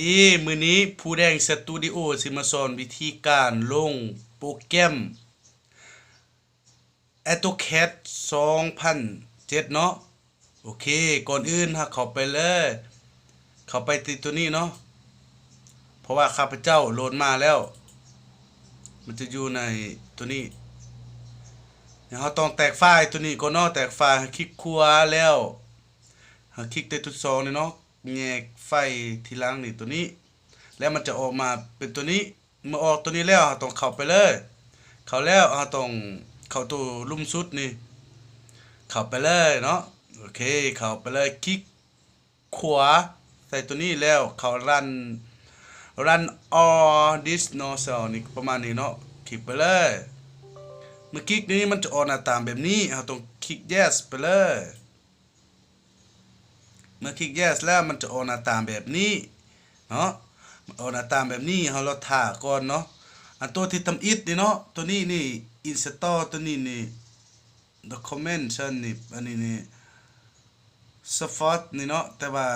ดีมื้อนี้ผู้แดงสตูดิโอสิมาสอนวิธีการลงโปรแกรม AutoCAD 2007เนาะโอเคก่อนอื่นเข้าไปเลยเข้าไปติดตัวนี้เนาะเพราะว่าข้าพเจ้าโหลดมาแล้วมันจะอยู่ในตัวนี้เราต้องแตกไฟล์ตัวนี้ก่อนเนาะแตกไฟล์คลิกขวาแล้วคลิกตัวสองนี่เนาะแยกไฟทีหลังนี่ตัวนี้แล้วมันจะออกมาเป็นตัวนี้เมื่อออกตัวนี้แล้วเราต้องเข้าไปเลยเข้าแล้วเราต้องเข้าตัวลุ่มสุดนี่เข้าไปเลยเนาะโอเคเข้าไปเลยคลิกขวาใส่ตัวนี้แล้วเข้าrun all this no cell นี่ประมาณนี้เนาะคลิกไปเลยเมื่อคลิกนี้มันจะออกหน้าตาแบบนี้เราต้องคลิก yes ไปเลยเมื่อคลิก yes แล้วมันจะออกหน้าตาแบบนี้เนาะออกหน้าตาแบบนี้เราถ่าก่อนเนาะอันตัวที่ทำอิฐนี่เนาะตัวนี้นี่ install ตัวนี้นี่ document นี่อันนี้นี่ support นี่เนาะแต่ว่า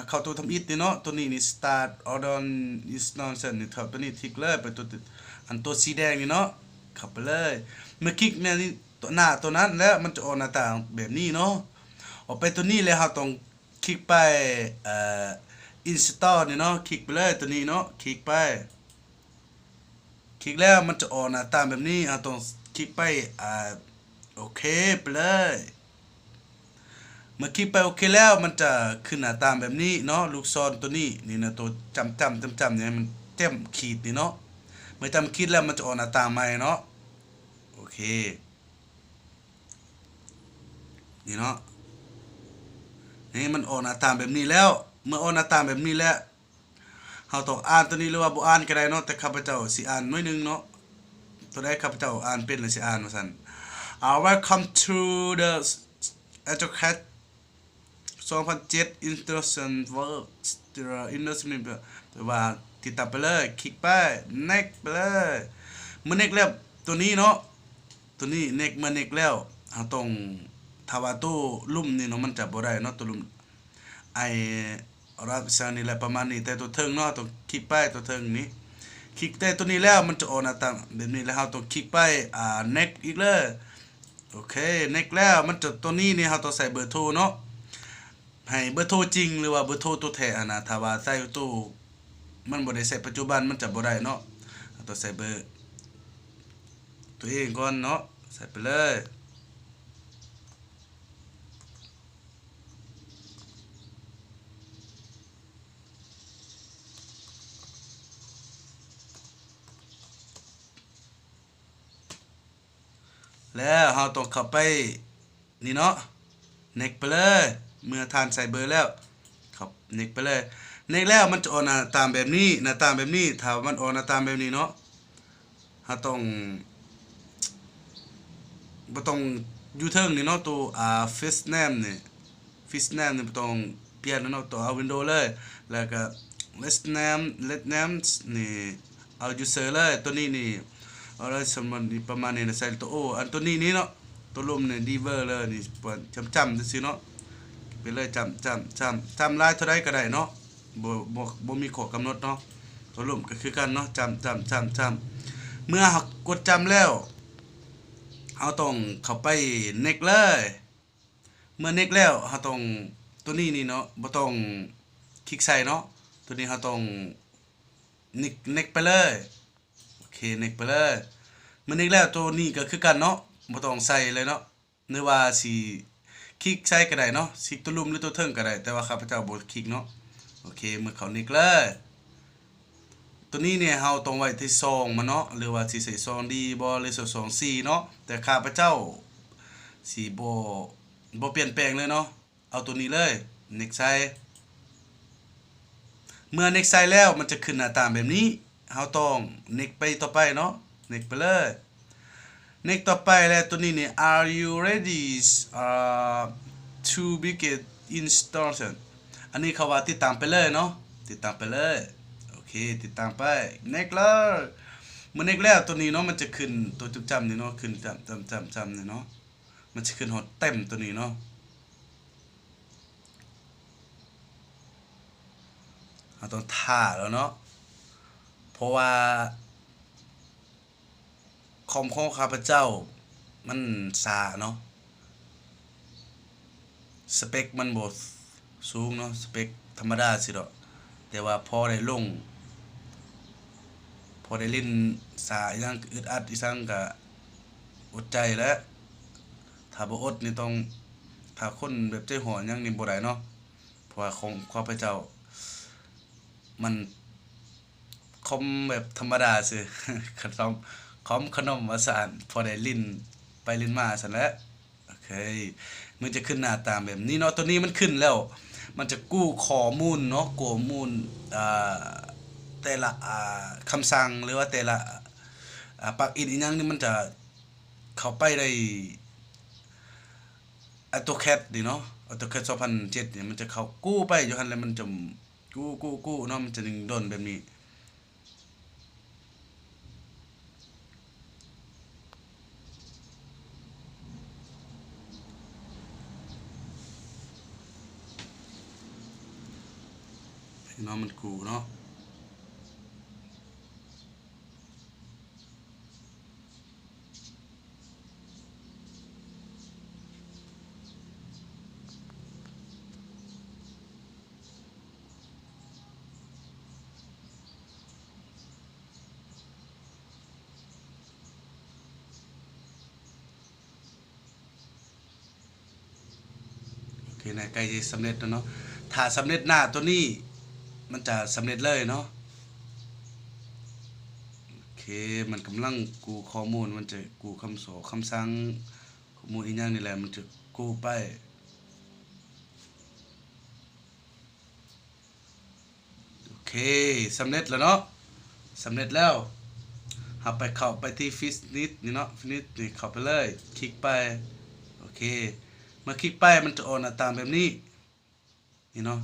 เข้าตัวทำอิฐนี่เนาะตัวนี้นี่ start order is nonsense นี่ตัวนี้ทิกเลยไปตัวอันตัวสีแดงนี่เนาะเข้าไปเลยเมื่อคลิกเนี่ยนี่ตัวหน้าตัวนั้นแล้วมันจะออกหน้าต่างแบบนี้เนาะออกไปตัวนี้แล้วเราต้องคลิกไปinstall นี่เนาะคลิกไปเลยตัวนี้เนาะคลิกไปคลิกแล้วมันจะออกหน้าต่างแบบนี้เราต้องคลิกไปโอเคไปเลยเมื่อคลิกไปโอเคแล้วมันจะขึ้นหน้าต่างแบบนี้เนาะลูกศรตัวนี้นี่นะตัวจำเนี่ยมันเต็มขีดนี่เนาะเมื่อจำขีดแล้วมันจะออกหน้าต่างใหม่เนาะโอเคนี่เนาะนี่มันออกหน้าต่างแบบนี้แล้วเมื่อออกหน้าต่างแบบนี้แล้วเราต้องอ่านตัวนี้หรือว่าบ่อ่านก็ได้เนาะแต่ข้าพเจ้าสิอ่านหน่อยนึงเนาะตัวได้ข้าพเจ้าอ่านเป็นหรือสิอ่านว่าซั่นwelcome to the AutoCAD 2007 Instruction Works Investment แปลว่าติดตามไปเลยคลิกไป next ไปเลยเมื่อ next แล้วตัวนี้เนาะตัวนี้ next เมื่อ next แล้วเราต้องถ้าว่าตู้ลุ่มนี่เนาะมันจับบ่ได้เนาะตัวลุ่มไอรับสารนี่แหละประมาณนี้แต่ตัวเทิงเนาะต้องคลิกไปตัวเทิงนี้คลิกแต่ตัวนี้แล้วมันจะออกหน้าต่างแบบนี้แล้วเราต้องคลิกไปnext อีกเลยโอเค next แล้วมันจะตัวนี้นี่เราต้องใส่เบอร์โทรเนาะให้เบอร์โทรจริงหรือว่าเบอร์โทรตัวแท้นะถ้าว่าใส่ตู้มันบ่ได้ใส่ปัจจุบันมันจะบ่ได้เนาะเราต้องใส่เบอร์ตัวเองก่อนเนาะใส่ไปเลยแล้วเราต้องเข้าไปนี่เนาะ next ไปเลยเมื่อทานใส่เบอร์แล้วครับ next ไปเลย next แล้วมันจะออกหน้าตามแบบนี้หน้าตามแบบนี้ถ้ามันออกหน้าตามแบบนี้เนาะเราต้องบ่ต้องอยู่เทิงนี่เนาะตัวfirst name นี่ first name นี่บ่ต้องเปลี่ยนเนาะตัวเอา window เลยแล้วก็ last name นี่เอา user เลยตัวนี้นี่เอาเลยสมมุตินี่ประมาณนี้นะใส่ตัวโออันตัวนี้นี่เนาะตัวลมนี่ diver เลยนี่จำซื่อๆเนาะไปเลยจำลายเท่าใดก็ได้เนาะบ่มีข้อกำหนดเนาะตัวลมก็คือกันเนาะจำเมื่อกดจำแล้วเราต้องเข้าไป next เลยเมื่อ next แล้วเราต้องตัวนี้นี่เนาะบ่ต้องคลิกใส่เนาะตัวนี้เราต้อง next ไปเลยโอเค next ไปเลยเมื่อ next แล้วตัวนี้ก็คือกันเนาะบ่ต้องใส่เลยเนาะหรือว่าสิคลิกใส่ก็ได้เนาะสิตัวลุ่มหรือตัวเทิงก็ได้แต่ว่าข้าพเจ้าบ่คลิกเนาะโอเคเมื่อเขา next เลยตัวนี้เนี่ยเราต้องไว้ที่2มันเนาะหรือว่าสิใส่2ดีบ่หรือ2 4เนาะแต่ข้าพเจ้าสิบ่เปลี่ยนแปลงเลยเนาะเอาตัวนี้เลย next ใส่เมื่อ next ใส่แล้วมันจะขึ้นหน้าต่างแบบนี้เราต้อง next ไปต่อไปเนาะ next ไปเลย next ต่อไปแล้วตัวนี้เนี่ย are you ready to begin installation อันนี้เขาว่าติดตามไปเลยเนาะติดตามไปเลยโอเคติดตามไป next เลยเมื่อ next แล้วตัวนี้เนาะมันจะขึ้นตัวจำนี่เนาะขึ้นจำนี่เนาะมันจะขึ้นหดเต็มตัวนี้เนาะ เราต้องท่าแล้วเนาะเพราะว่าคอมของข้าพเจ้ามันสาเนาะสเปคมันบ่สูงเนาะสเปคธรรมดาสิดอกแต่ว่าพอได้ลงพอได้เล่นสาอย่างอึดอัดอีสังก็อดใจแล้วถ้าบ่อดนี่ต้องถ้าคนแบบใจห่อยังนี่บ่ได้เนาะเพราะว่าของข้าพเจ้ามันคอมแบบธรรมดาซื่อ ขนมขนมว่าซั่นพอได้ลิ้นไปลิ้นมาซั่นแหละโอเคมันจะขึ้นหน้าตามแบบนี้เนาะตัวนี้มันขึ้นแล้วมันจะกู้ข้อมูลเนาะข้อมูลอ่าแต่ละคำสั่งหรือว่าแต่ละปลักอินอีหยังนี่มันจะเข้าไปได้ AutoCAD นี่เนาะ AutoCAD 2007เนี่ยมันจะเข้ากู้ไปอยู่หั่นแล้วมันจะกู้เนาะมันจะดึงโดนแบบนี้เนาะมันกู้เนาะโอเคนะใกล้จะสำเร็จแล้วเนาะถ้าสำเร็จหน้าตัวนี้มันจะสำเร็จเลยเนาะโอเคมันกำลังกู้ข้อมูลมันจะกู้คำสอนคำสั่งข้อมูลอีกอย่างนี่แหละมันจะกู้ไปโอเคสำเร็จแล้วเนาะสำเร็จแล้วเราไปเข้าไปที่ Finish นี่เนาะ Finish นี่เข้าไปเลยคลิกไปโอเคเมื่อคลิกไปมันจะออกหน้าตาแบบนี้นี่เนาะ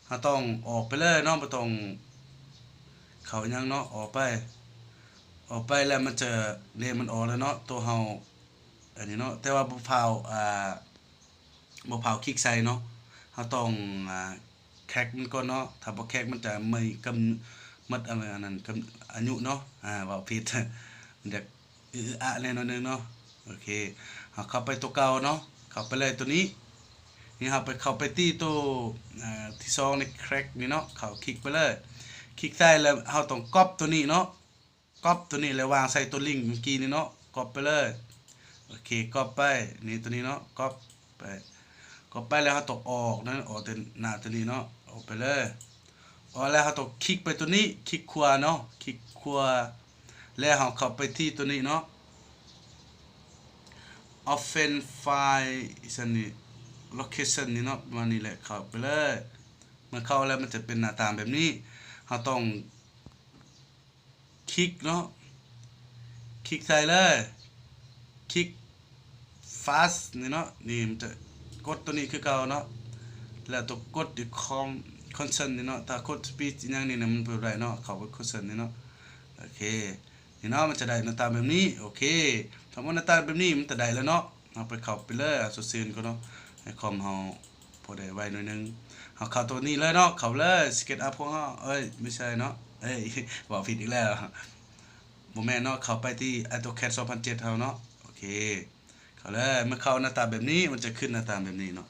เราต้องออกไปเลยเนาะบ่ต้องเข้าอีหยังเนาะออกไปแล้วมันจะเนี่ยมันออกแล้วเนาะตัวเฮาอันนี้เนาะแต่ว่าบ่พาวคลิกใส่เนาะเฮาต้องแคร็กมันก่อนเนาะถ้าบ่แคร็กมันจะไม่กำหมดอะไรอันนั้นกำอายุเนาะเว้าผิดมันจะอะแน่นอนนึงเนาะโอเคเฮาเข้าไปตัวเก่าเนาะเข้าไปเลยตัวนี้นี่เฮาไปเข้าไปที่ตัวที่2ในแคร็กนี่เนาะเข้าคลิกไปเลยคลิกใส่แล้วเฮาต้องก๊อปตัวนี้เนาะก๊อปตัวนี้แล้ววางใส่ตัวลิงก์เมื่อกี้นี่เนาะก๊อปไปเลยโอเคก๊อปไปนี่ตัวนี้เนาะก๊อปไปก๊อปไปแล้วเราต้องออกนั่นออกแต่หน้าตัวนี้เนาะออกไปเลยออกแล้วเราต้องคลิกไปตัวนี้คลิกขวาเนาะคลิกขวาแล้วเราเข้าไปที่ตัวนี้เนาะ open file สันนี่ location นี่เนาะประมาณนี้แหละเข้าไปเลยเมื่อเข้าแล้วมันจะเป็นหน้าตาแบบนี้เราต้องคลิกเนาะคลิกใส่เลยคลิก fast นี่เนาะนี่มันจะกดตัวนี้คือเก่าเนาะแล้วตัวกดที่consent นี่เนาะถ้ากด speed อีกอย่างนี้เนี่ยมันบ่ได้เนาะเข้าไป consent นี่เนาะโอเคนี่เนาะมันจะได้หน้าตาแบบนี้โอเคถ้ามันหน้าตาแบบนี้มันจะได้แล้วเนาะเอาไปเข้าไปเลยสุดซีนก็เนาะให้คอมเฮาพอได้ไว้หน่อยนึงเฮาเข้าตัวนี้เลยเนาะเข้าเลย SketchUp ของเฮาเอ้ยไม่ใช่เนาะเอ้ยบอกผิดอีกแล้วบ่แม่นเนาะเข้าไปที่ AutoCAD 2007เฮาเนาะโอเคเข้าเลยเมื่อเข้าหน้าตาแบบนี้มันจะขึ้นหน้าตาแบบนี้เนาะ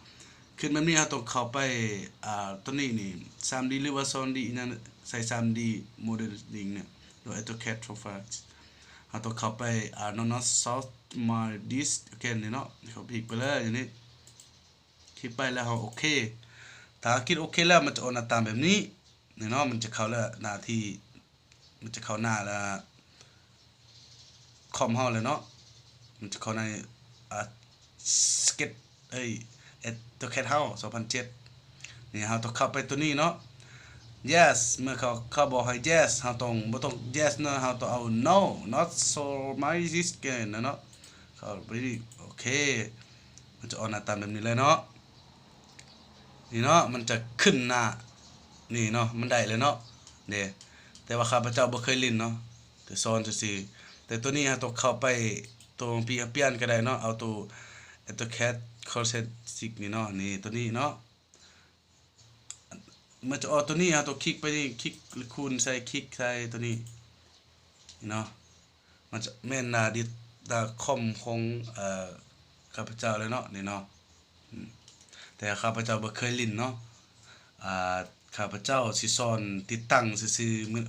ขึ้นแบบนี้เราต้องเข้าไปตัวนี้นี่ 3D หรือว่า 2D อีนั่นใส่ 3D modeling เนี่ยโดย AutoCAD Software เราต้องเข้าไปnon south my this again นี่เนาะเขาคลิกไปเลยอย่างนี้คลิกไปแล้วเราโอเคถ้าคลิกโอเคแล้วมันจะออกหน้าตาแบบนี้นี่เนาะมันจะเข้าแล้วหน้าที่มันจะเข้าหน้าแล้วคอมเฮาเลยเนาะมันจะเข้าในอ่าสเก็ตเอ้ยAutoCAD เฮา2007นี่เฮาต้องเข้าไปตัวนี้เนาะ yes เมื่อเขาบอกให้ yes เฮาต้องบ่ต้อง yes เนาะเฮาต้องเอา no not so my this again นะเนาะเข้าไปดิโอเคมันจะออกหน้าตาแบบนี้เลยเนาะนี่เนาะมันจะขึ้นหน้านี่เนาะมันได้เลยเนาะเด้แต่ว่าข้าพเจ้าบ่เคยเล่นเนาะแต่สอนซื่อๆแต่ตัวนี้เฮาต้องเข้าไปตัวเปลี่ยนก็ได้เนาะเอาตัว AutoCAD Cosmetic นี่เนาะนี่ตัวนี้เนาะ มันจะออกตัวนี้เอาตัวคลิกไปนี่คลิกคูณใส่คลิกใส่ตัวนี้เนาะมันจะแม่นหน้าดิดาคอมของข้าพเจ้าเลยเนาะนี่เนาะแต่ข้าพเจ้าบ่เคยเล่นเนาะอ่าข้าพเจ้าสิสอนติดตั้งซื่อๆมื้อ